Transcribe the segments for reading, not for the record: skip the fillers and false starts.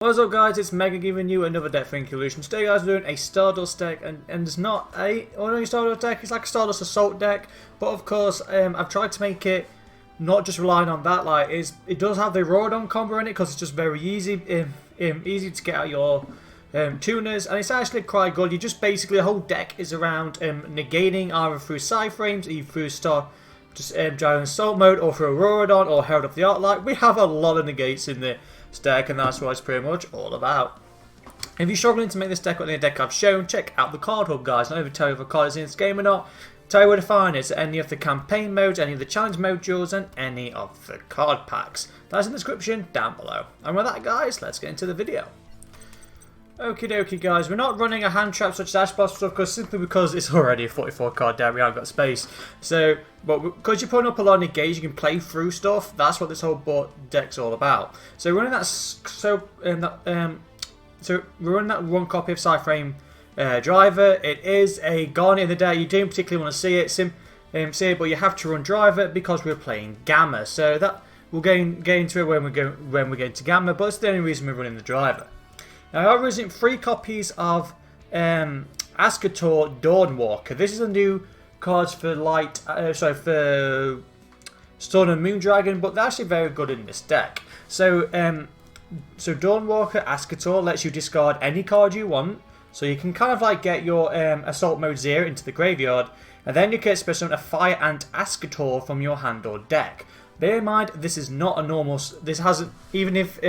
What's up guys, it's Mega giving you another deck for Link Evolution. Today guys we're doing a Stardust deck and it's not a ordinary Stardust deck, it's like a Stardust Assault deck, but of course I've tried to make it not just relying on that, like it does have the Rodon combo in it because it's just very easy easy to get out your tuners, and it's actually quite good. You just basically, the whole deck is around negating either through side frames, either through Giant Assault mode, or through Rodon or Herald of the Arc. We have a lot of negates in the deck, and that's what it's pretty much all about. If you're struggling to make this deck with any deck I've shown, check out the card hub, guys. Not even tell you if a card is in this game or not. Tell you where to find it. So any of the campaign modes, any of the challenge modules, and any of the card packs. That's in the description down below. And with that, guys, let's get into the video. Okie dokie, guys, we're not running a hand trap such as Ash Boss stuff simply because it's already a 44 card deck, we haven't got space. So, but because you're putting up a lot of negates, you can play through stuff. That's what this whole deck's all about. So we're running that. So we're running that one copy of Cyframe Driver. It is a Garnet in the deck. You don't particularly want to see it, but you have to run Driver because we're playing Gamma. So that we'll get into it when we get into Gamma. But it's the only reason we're running the Driver. Now I'm using 3 copies of Ascator Dawnwalker. This is a new cards for for Storm and Moondragon, but they're actually very good in this deck. So Dawnwalker Ascator lets you discard any card you want, so you can kind of like get your Assault Mode 0 into the graveyard, and then you can special a Fire Ant Ascator from your hand or deck. Bear in mind, this is not a normal. This hasn't even if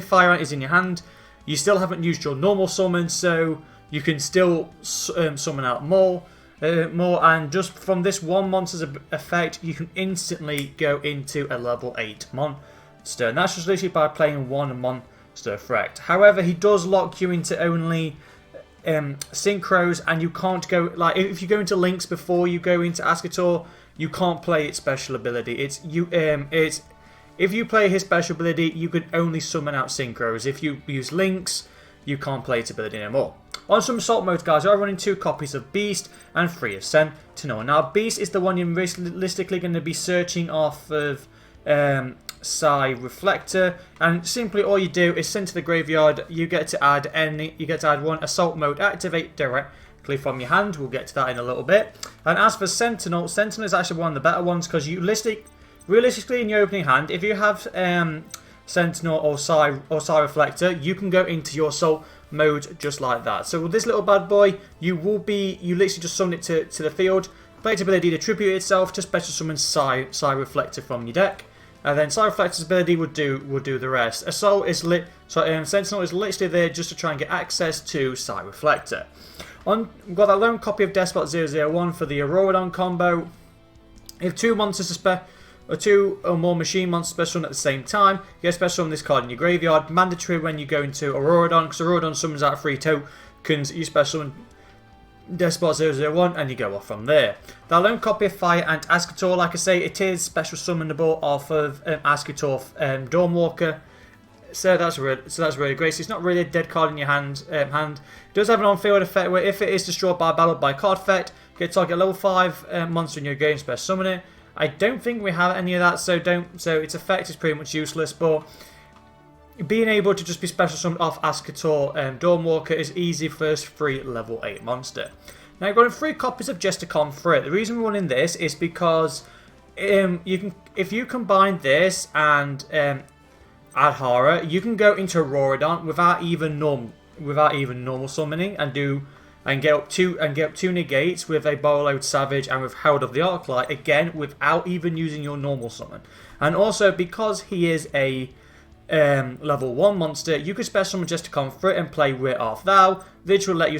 Fire Ant is in your hand, you still haven't used your normal summon, so you can still summon out more, and just from this one monster's effect, you can instantly go into a level 8 monster, and that's just literally by playing one monster effect. However, he does lock you into only synchros, and you can't go, like, if you go into links before you go into Ascator, you can't play its special ability. If you play his special ability, you can only summon out synchros. If you use links, you can't play its ability anymore. On some assault modes, guys, I'm running 2 copies of Beast and 3 of Sentinel. Now, Beast is the one you're realistically going to be searching off of Psy Reflector, and simply all you do is send to the graveyard. You get to add one assault mode activate directly from your hand. We'll get to that in a little bit. And as for Sentinel, Sentinel is actually one of the better ones because realistically, in your opening hand, if you have Sentinel or Psy Reflector, you can go into your Assault mode just like that. So with this little bad boy, you literally just summon it to the field, play its ability to tribute itself to special summon Psy Reflector from your deck, and then Psy Reflector's ability would do the rest. Sentinel is literally there just to try and get access to Psy Reflector. We've got that lone copy of Despot 001 for the Auroradon combo. If 2 monsters or 2 or more machine monsters special summon at the same time, you get special summon this card in your graveyard. Mandatory when you go into Auroradon, because Auroradon summons out 3 tokens, you special summon Despot 001 and you go off from there. That lone copy of Fire Ant Ascator, like I say, it is special summonable off of Ascator Dawnwalker. So that's really great. So it's not really a dead card in your hand. It does have an on-field effect where if it is destroyed by battle by card effect, you get target level 5 monster in your game, special summon it. I don't think we have any of that, so its effect is pretty much useless, but being able to just be special summoned off Ascator Dawnwalker is easy first free level 8 monster. Now, I've got 3 copies of Gesticon for it. The reason we're running this is because if you combine this and Adhara, you can go into Auroradon without even normal summoning and get up 2 negates with a borreload Savage and with Herald of the Arclight, again without even using your normal summon. And also because he is a level 1 monster, you could special summon Gesticon for it and play Wit Off Thou, which will let you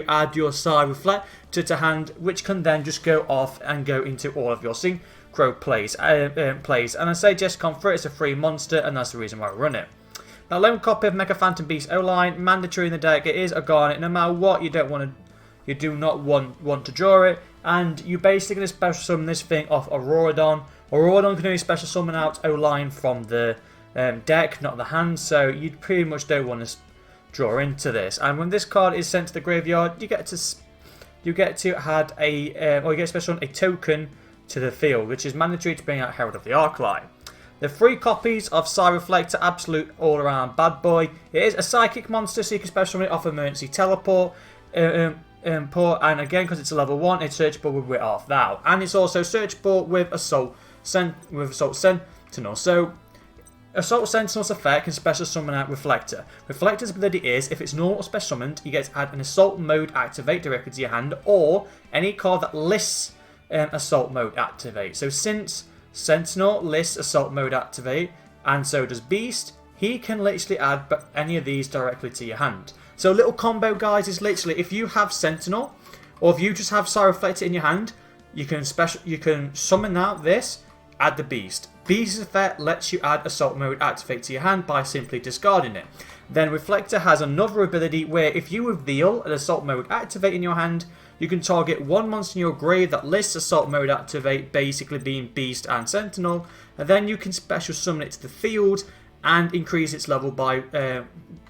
add your Psy Reflector to hand, which can then just go off and go into all of your synchro plays. And I say Gesticon for it, it's a free monster, and that's the reason why I run it. Now, lone copy of Mega Phantom Beast O-Line, mandatory in the deck. It is a Garnet. No matter what, you do not want to draw it, and you basically going to special summon this thing off Auroradon. Auroradon can only special summon out O-Line from the deck, not the hand, so you pretty much don't want to draw into this. And when this card is sent to the graveyard, you get to add a special a token to the field, which is mandatory to bring out Herald of the Arclight. The 3 copies of Psy Reflector, absolute all-around bad boy. It is a psychic monster, so you can special summon it off emergency teleport. And again, because it's a level 1, it's searchable with Wit Off Thou. And it's also searchable with Assault Sentinel. So, Assault Sentinel's effect can special summon out Reflector. Reflector's ability is, if it's normal or special summoned, you get to add an Assault Mode activate directly to your hand, or any card that lists Assault Mode activate. So since Sentinel lists Assault Mode activate, and so does Beast, he can literally add any of these directly to your hand. So a little combo, guys, is literally if you have Sentinel, or if you just have Psy Reflector in your hand, you can summon out this, add the Beast. Beast's effect lets you add Assault Mode activate to your hand by simply discarding it. Then Reflector has another ability where if you reveal an Assault Mode activate in your hand, you can target one monster in your grave that lists Assault Mode activate, basically being Beast and Sentinel, and then you can special summon it to the field and increase its level by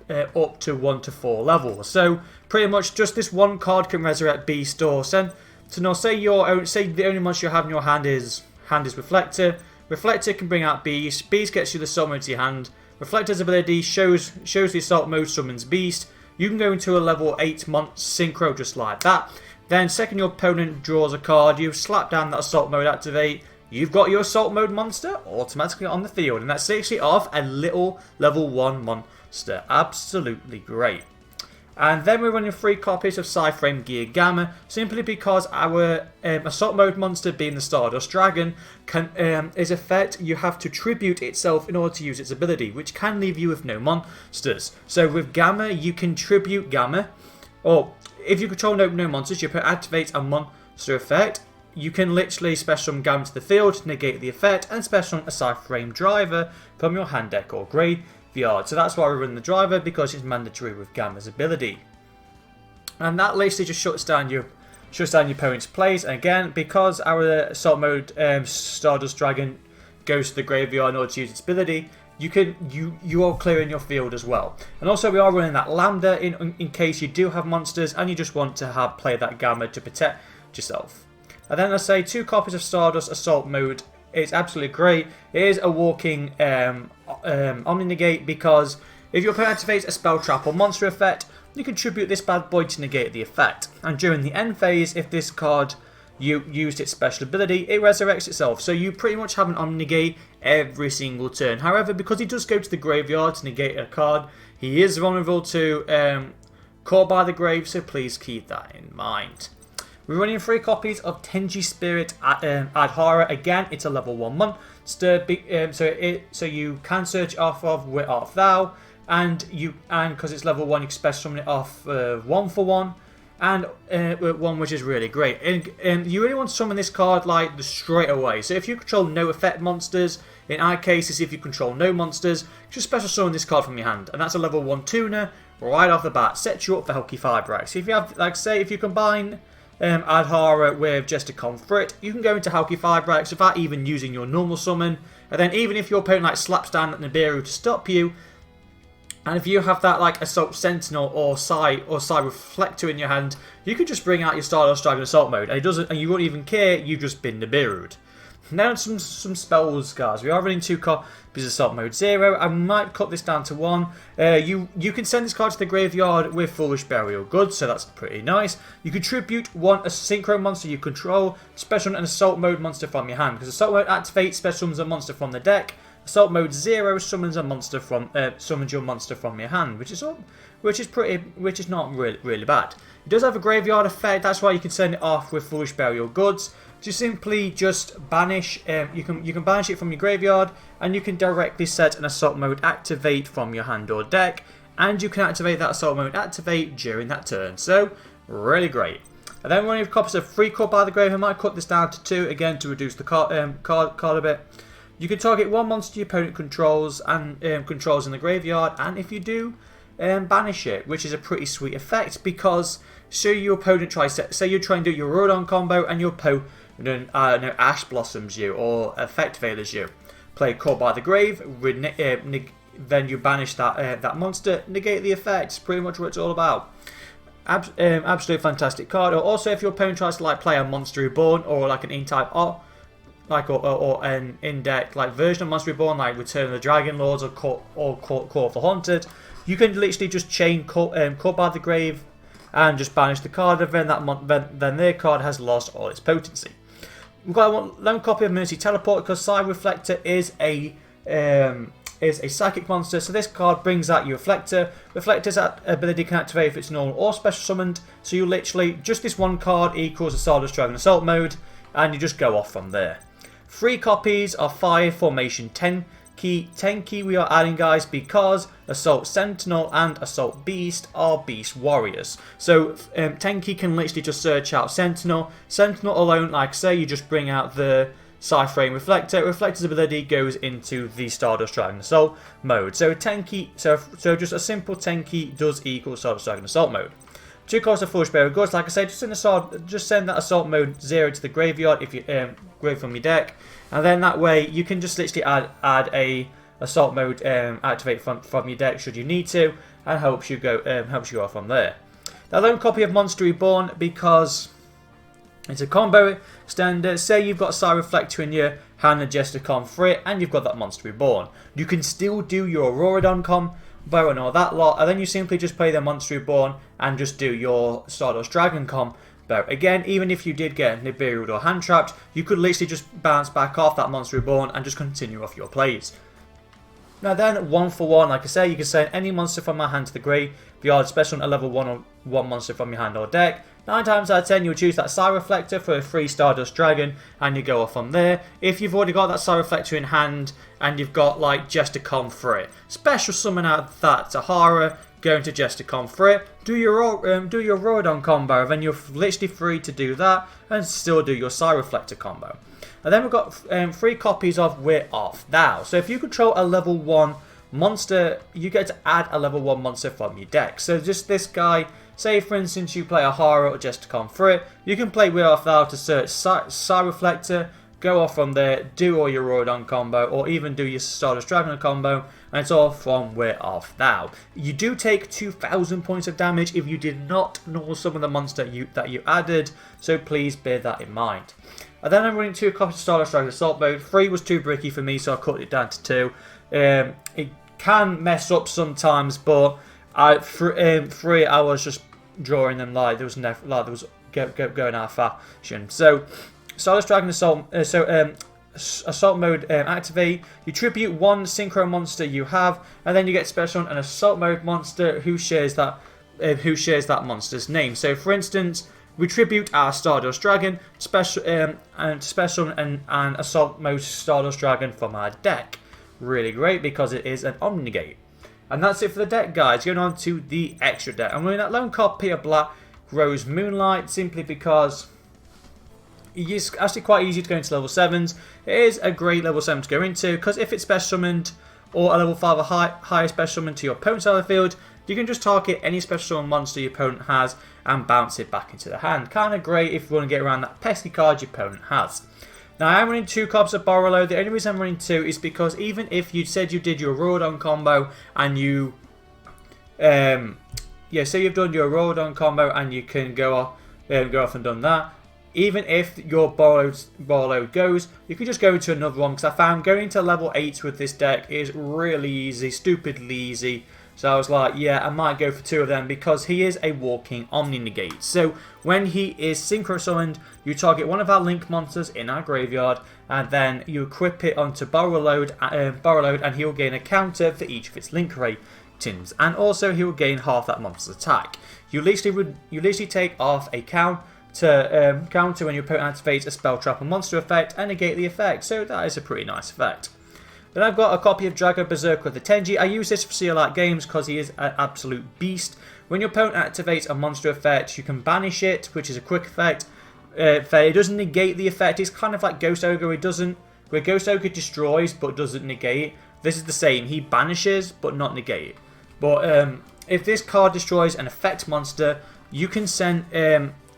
up to 1 to 4 levels. So pretty much just this one card can resurrect Beast or Sentinel. Say the only monster you have in your hand is Reflector. Reflector can bring out Beast. Beast gets you the Assault Mode to your hand. Reflector's ability shows the Assault Mode, summons Beast. You can go into a level 8 synchro just like that. Then second your opponent draws a card, you slap down that Assault Mode activate. You've got your Assault Mode monster automatically on the field. And that's actually off a little level 1 monster. Absolutely great. And then we're running 3 copies of Psy-Frame Gear Gamma, simply because our Assault Mode monster, being the Stardust Dragon, is effect you have to tribute itself in order to use its ability, which can leave you with no monsters. So with Gamma, you can tribute Gamma, or if you control no monsters, you activate a monster effect. You can literally special summon Gamma to the field, negate the effect, and special summon a Psy-Frame Driver from your hand deck or graveyard. So that's why we run the driver, because it's mandatory with Gamma's ability. And that literally just shuts down your opponent's plays. And again, because our Assault Mode Stardust Dragon goes to the graveyard in order to use its ability, you are clearing your field as well. And also we are running that Lambda in case you do have monsters and you just want to play that Gamma to protect yourself. And then I say 2 copies of Stardust Assault Mode. It's absolutely great. It is a walking omni negate, because if your opponent activates a spell, trap or monster effect, you can tribute this bad boy to negate the effect. And during the end phase, if this card used its special ability, it resurrects itself. So you pretty much have an omni negate every single turn. However, because he does go to the graveyard to negate a card, he is vulnerable to Caught by the Grave, so please keep that in mind. We're running 3 copies of Tenji Spirit Adhara. Again, it's a level 1 monster, so you can search off of Wit Off Thou, and because it's level 1, you can special summon it off 1 for 1, and one which is really great. And you really want to summon this card like straight away. So if you control no effect monsters, in our cases, if you control no monsters, just special summon this card from your hand, and that's a level 1 tuner right off the bat. Sets you up for Helki Fibrax. So if you have, like, say, if you combine Adhara with Jester Confrit, you can go into Helki Fibrax without even using your normal summon, and then even if your opponent slaps down at Nibiru to stop you, and if you have that Assault Sentinel or Psy Reflector in your hand, you could just bring out your Stardust Dragon Assault Mode, and you won't even care. You've just been Nibiru'd. Now some spells, guys. We are running 2 copies of Assault Mode 0. I might cut this down to 1. You can send this card to the graveyard with Foolish Burial Goods, so that's pretty nice. You can tribute a synchro monster you control, special an Assault Mode monster from your hand, because Assault Mode activates, special summons a monster from the deck. Assault Mode 0 summons your monster from your hand, which is not really bad. It does have a graveyard effect. That's why you can send it off with Foolish Burial Goods. Simply just banish. You can banish it from your graveyard, and you can directly set an Assault Mode activate from your hand or deck, and you can activate that Assault Mode activate during that turn. So really great. And then when you have copies of 3 Caught by the Grave, I might cut this down to 2 again to reduce the card a bit. You can target 1 monster your opponent controls and controls in the graveyard, and if you do, banish it, which is a pretty sweet effect, because say your opponent tries to, say you're trying to do your Rodon combo and your opponent Ash Blossoms you or Effect Veilers you. Play Caught by the Grave, then you banish that monster, negate the effect. It's pretty much what it's all about. Absolutely fantastic card. Or also if your opponent tries to play a Monster Reborn or an E-type like or an in-deck like version of Monster Reborn, like Return of the Dragon Lords or Call of the Haunted, you can literally just chain Call by the Grave and just banish the card, and then their card has lost all its potency. We've got a lone copy of Mercy Teleport because Psy Reflector is a psychic monster, so this card brings out your Reflector. Reflector's ability can activate if it's normal or special summoned, so you literally, just this one card equals a Stardust Dragon Assault mode, and you just go off from there. 3 copies of Fire Formation 10 key we are adding, guys, because Assault Sentinel and Assault Beast are Beast Warriors. So 10 key can literally just search out Sentinel. Sentinel alone, like I say, you just bring out the Psy-Frame Reflector. Reflector's ability goes into the Stardust Dragon Assault mode. So 10 key, so just a simple 10 key does equal Stardust Dragon Assault mode. 2 costs of Foolish Bearer of Goods. Like I said, just send that Assault mode 0 to the graveyard if you grave from your deck, and then that way you can just literally add a Assault mode activate from your deck should you need to, and helps you go off from there. Now, lone copy of Monster Reborn because it's a combo extender. Say you've got Psy Reflector in your hand and Gesticon for it, and you've got that Monster Reborn. You can still do your Auroradon combo and all that lot, and then you simply just play the Monster Reborn and just do your Stardust Dragon combo. Again, even if you did get Nibiru or Hand Trapped, you could literally just bounce back off that Monster Reborn and just continue off your plays. Now then, 1 for 1, like I say, you can send any monster from my hand to the graveyard, special a level 1 or 1 monster from your hand or deck. 9 times out of 10, you'll choose that Psy Reflector for a free Stardust Dragon, and you go off from there. If you've already got that Psy Reflector in hand, and you've got like Gesticon for it, special summon out that Tahara, go into Gesticon for it, do your Auroradon combo, then you're literally free to do that, and still do your Psy Reflector combo. And then we've got 3 copies of We're Off Thou. So if you control a level 1 monster, you get to add a level 1 monster from your deck. So just this guy, say for instance you play a Hara or Gesticon for it, you can play We're Off Thou to search Psy Reflector, go off from there, do all your Auroradon combo, or even do your Stardust Dragon combo, and it's all from We're Off Thou. You do take 2,000 points of damage if you did not normal summon the monster that you added, so please bear that in mind. And then I'm running 2 copies of Stardust Dragon Assault mode. 3 was too bricky for me, so I cut it down to 2. It can mess up sometimes, but 3 I was just drawing them like there was going out of fashion. So Stardust Dragon Assault, Assault mode activate. You tribute 1 synchro monster you have, and then you get special an Assault mode monster who shares that monster's name. So for instance, we tribute our Stardust Dragon, special and Assault mode Stardust Dragon from our deck. Really great because it is an omni negate. And that's it for the deck, guys. Going on to the extra deck. I'm running that lone copy of Black Rose Moonlight simply because it's actually quite easy to go into level 7s. It is a great level 7 to go into because if it's special summoned or a level 5 or higher special summon to your opponent's side of the field, you can just target any special summon monster your opponent has and bounce it back into the hand. Kind of great if you want to get around that pesky card your opponent has. Now I am running 2 copies of borreload. The only reason I'm running 2 is because even if you said you did your Auroradon combo and you say you've done your Auroradon combo and you can go off and done that, even if your borreload goes, you can just go into another one, because I found going to level 8 with this deck is really easy, stupidly easy. So I was like, yeah, I might go for 2 of them because he is a walking omni negate. So when he is synchro summoned, you target one of our link monsters in our graveyard, and then you equip it onto borreload, and he will gain a counter for each of its link ratings, and also he will gain half that monster's attack. You literally take off a counter when your opponent activates a spell, trap, or monster effect and negate the effect. So that is a pretty nice effect. Then I've got a copy of Drago Berserker of the Tenji. I use this for CLR games because he is an absolute beast. When your opponent activates a monster effect, you can banish it, which is a quick effect. It doesn't negate the effect. It's kind of like Ghost Ogre. Where Ghost Ogre destroys but doesn't negate. This is the same. He banishes but not negate. But if this card destroys an effect monster, you can send.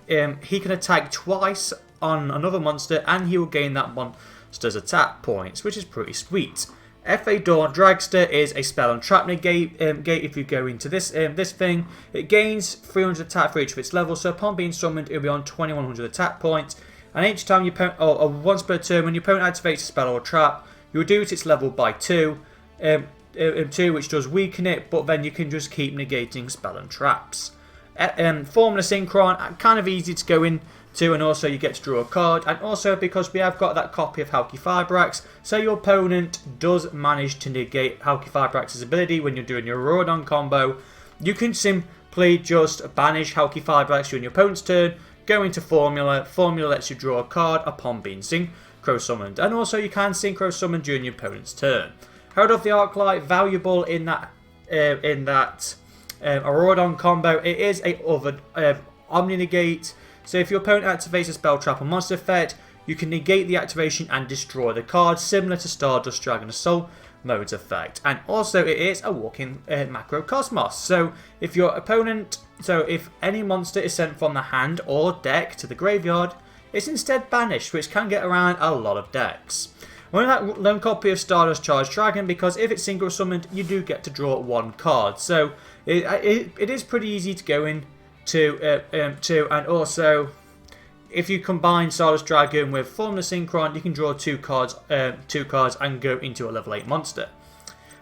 He can attack twice on another monster, and he will gain that monster's attack points, which is pretty sweet. F.A. Dawn Dragster is a spell and trap negate. If you go into this thing, it gains 300 attack for each of its levels. So upon being summoned, it will be on 2100 attack points, And each time or once per turn, when your opponent activates a spell or a trap, you reduce its level by 2, which does weaken it, but then you can just keep negating spell and traps. Formula Synchron, kind of easy to go into, and also you get to draw a card, and also because we have got that copy of Halqifibrax, so your opponent does manage to negate Halqifibrax's ability when you're doing your Auroradon combo, you can simply just banish Halqifibrax during your opponent's turn, go into Formula lets you draw a card upon being synchro summoned, and also you can synchro summon during your opponent's turn. Herald of the Arclight, valuable in that Auroradon combo. It is a omni negate, so if your opponent activates a spell, trap, or monster effect, you can negate the activation and destroy the card, similar to Stardust Dragon Assault mode's effect. And also it is a walking macrocosmos, so if your opponent, if any monster is sent from the hand or deck to the graveyard, it's instead banished, which can get around a lot of decks. I want that lone copy of Stardust Charged Dragon because if it's single summoned, you do get to draw 1 card. So it is pretty easy to go into, and also if you combine Stardust Dragon with Formula Synchron, you can draw 2 cards and go into a level 8 monster.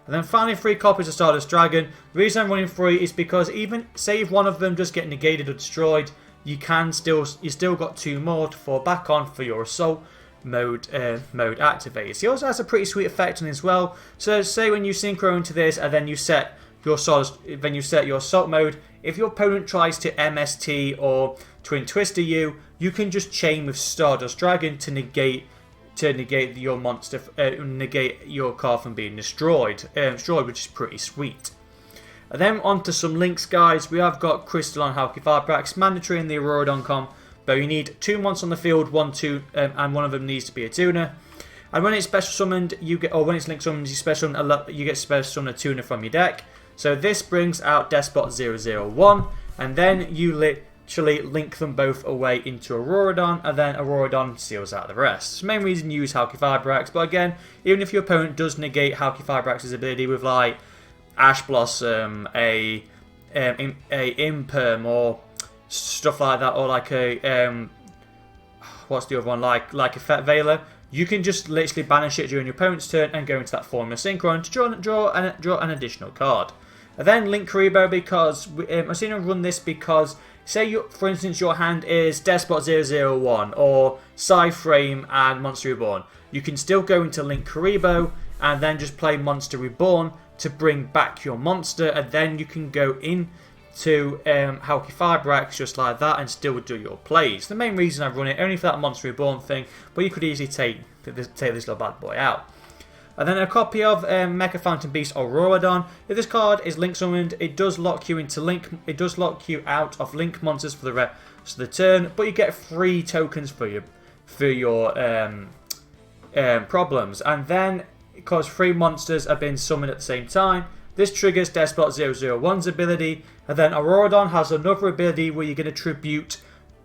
And then finally 3 copies of Stardust Dragon. The reason I'm running 3 is because even say if one of them does get negated or destroyed, you still got 2 more to fall back on for your assault mode activates. He also has a pretty sweet effect on it as well. So say when you synchro into this and then you set your assault mode, if your opponent tries to MST or Twin Twister you can just chain with Stardust Dragon to negate your monster, negate your card from being destroyed, which is pretty sweet. And then on to some links, guys. We have got Crystalline Halqifibrax, mandatory in the Auroradon comp. But you need 2 monsters on the field, 1, 2, and one of them needs to be a tuner. And when it's special summoned, when it's link summoned, you get special summon a tuner from your deck. So this brings out Despot 001, and then you literally link them both away into Auroradon, and then Auroradon seals out the rest. It's the main reason you use Halqifibrax, but again, even if your opponent does negate Halqifibrax's ability with like Ash Blossom, a Imperm, or stuff like that, or like a what's the other one, like a Fet Veiler, you can just literally banish it during your opponent's turn and go into that Formula Synchron to draw an additional card. And then Link Karibo, because I've seen him run this because say for instance your hand is Despot 001 or Psyframe and Monster Reborn, you can still go into Link Karibo and then just play Monster Reborn to bring back your monster, and then you can go in to Halqifibrax just like that and still do your plays. The main reason I run it only for that Monster Reborn thing, but you could easily take this little bad boy out. And then a copy of Mecha Fountain Beast Auroradon. If this card is link summoned, it does lock you into link. It does lock you out of link monsters for the rest of the turn, but you get 3 tokens for your problems. And then because 3 monsters have been summoned at the same time, this triggers Despot 001's ability, and then Auroradon has another ability where you're going to tribute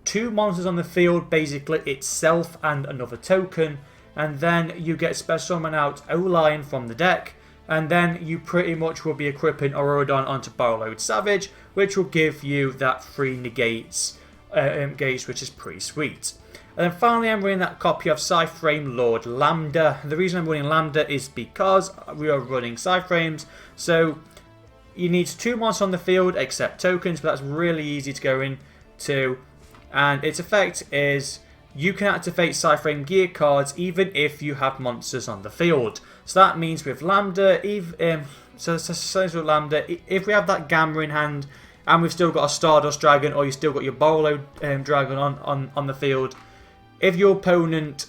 2 monsters on the field, basically itself and another token, and then you get special summon out O-Lion from the deck, and then you pretty much will be equipping Auroradon onto borreload Savage, which will give you that 3 negates, which is pretty sweet. And then finally I'm running that copy of Psyframe Lord Lambda. The reason I'm running Lambda is because we are running Psyframes, so you need 2 monsters on the field except tokens, but that's really easy to go into. And its effect is you can activate Psyframe gear cards even if you have monsters on the field. So that means with Lambda, if we have that Gamma in hand and we've still got a Stardust Dragon, or you've still got your borreload Dragon on the field, if your opponent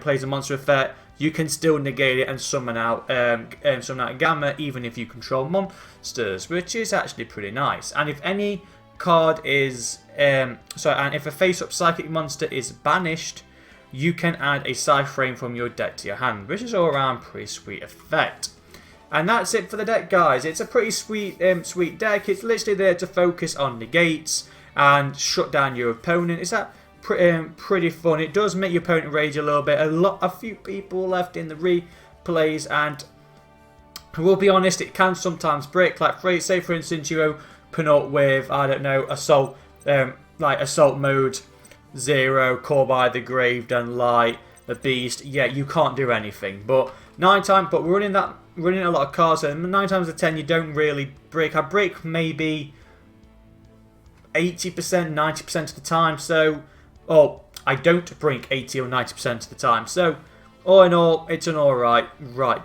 plays a monster effect, you can still negate it and summon out Gamma even if you control monsters, which is actually pretty nice. And if any card is and if a face-up psychic monster is banished, you can add a Psyframe from your deck to your hand, which is all around pretty sweet effect. And that's it for the deck, guys. It's a pretty sweet deck. It's literally there to focus on negates and shut down your opponent. It's that pretty fun. It does make your opponent rage a little bit. A few people left in the replays, and we'll be honest, it can sometimes break. Like say for instance you open up with assault, assault mode 0, Call by the Grave, then Light, the Beast. Yeah, you can't do anything. But but we're running a lot of cards, and 9 times out of 10 you don't really break. I break maybe 80%, 90% of the time. So, I don't break 80 or 90% of the time. So, all in all, it's an alright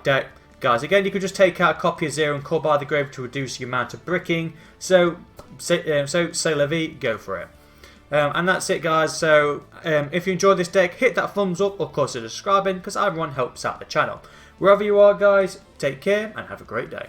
deck. Guys, again, you could just take out a copy of 0 and Call by the Grave to reduce the amount of bricking. So say la vie, go for it. And that's it, guys. So if you enjoyed this deck, hit that thumbs up, of course, subscribing, because everyone helps out the channel. Wherever you are, guys, take care and have a great day.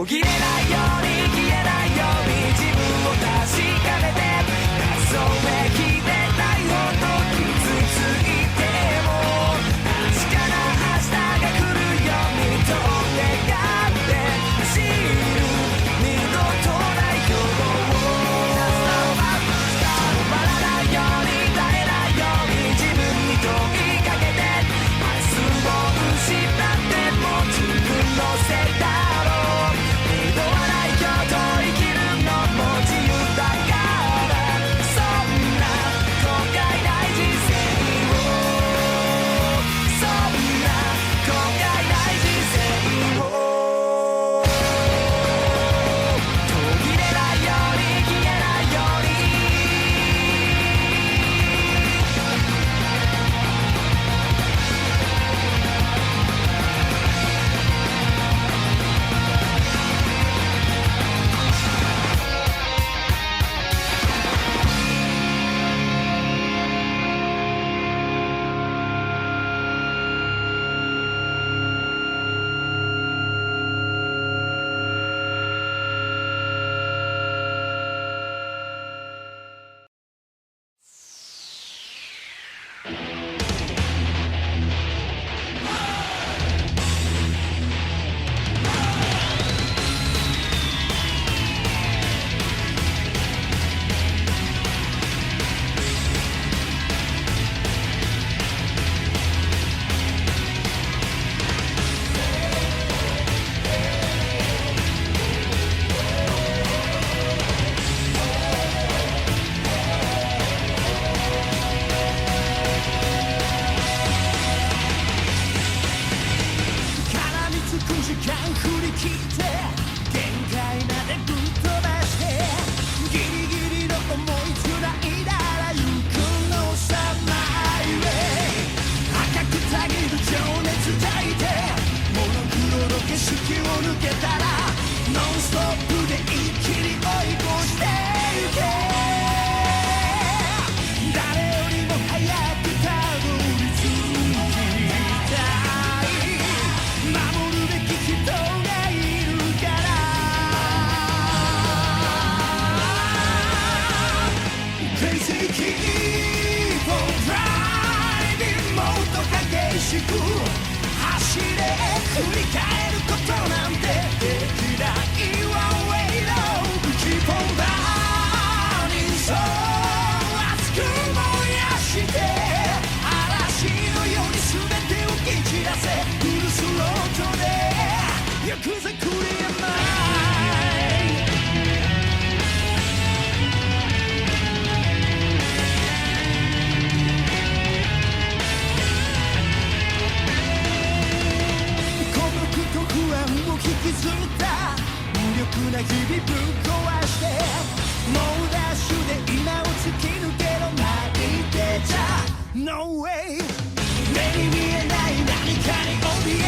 途切れないように消えないように自分を確かめて数めきれないほど傷ついても確かな明日が来るようにと願って走る二度とない今日を終わらないように絶えないように自分に問いかけて明日を失っても自分のせいだろう二度はない今日と生きるのも自由だからそんな後悔ない人生をそんな後悔ない人生を途切れないように消えないように走れ振り返ることなんてできないわ Wait up Keep on burning so 熱く燃やして嵐のように全てを蹴散らせフルスロートで行くぜクリアマイ引きずった無力な日々ぶっ壊して猛ダッシュで今を突き抜けろ泣いてちゃ No way 目に見えない何かに怯え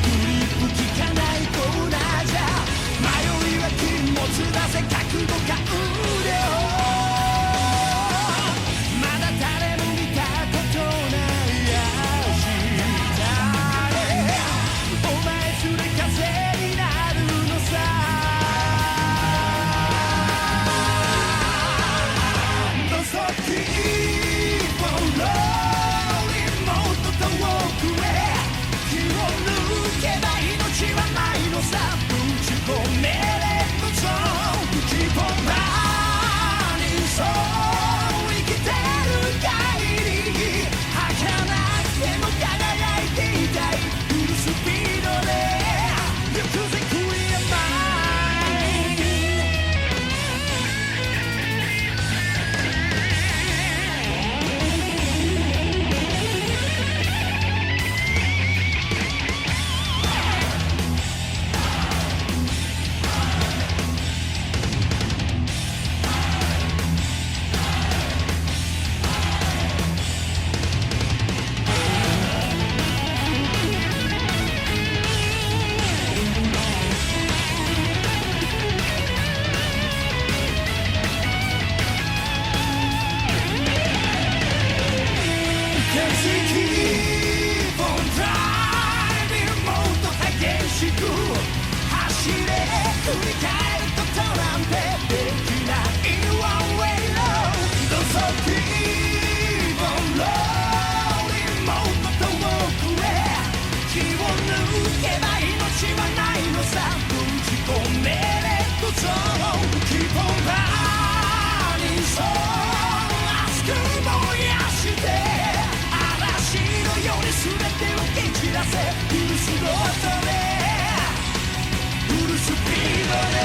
グリップ効かないコーナーじゃ迷いは禁物だぜ覚悟か腕をまだ誰も見たことない明日へお前すれ風になるのさ振り返ることなんてできない One way road どうぞ Keep on rolling もっと遠くへ気を抜けば命はないのさ封じ込めれっとそう Keep on burning so 熱く燃やして嵐のように全てを蹴散らせフルスロートでフルスピードで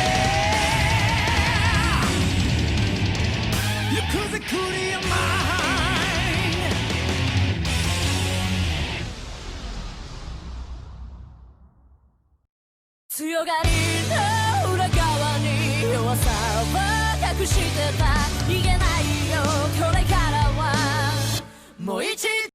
行くぜクリアマイン強がりの裏側に弱さを隠してた逃げないよこれからはもう一度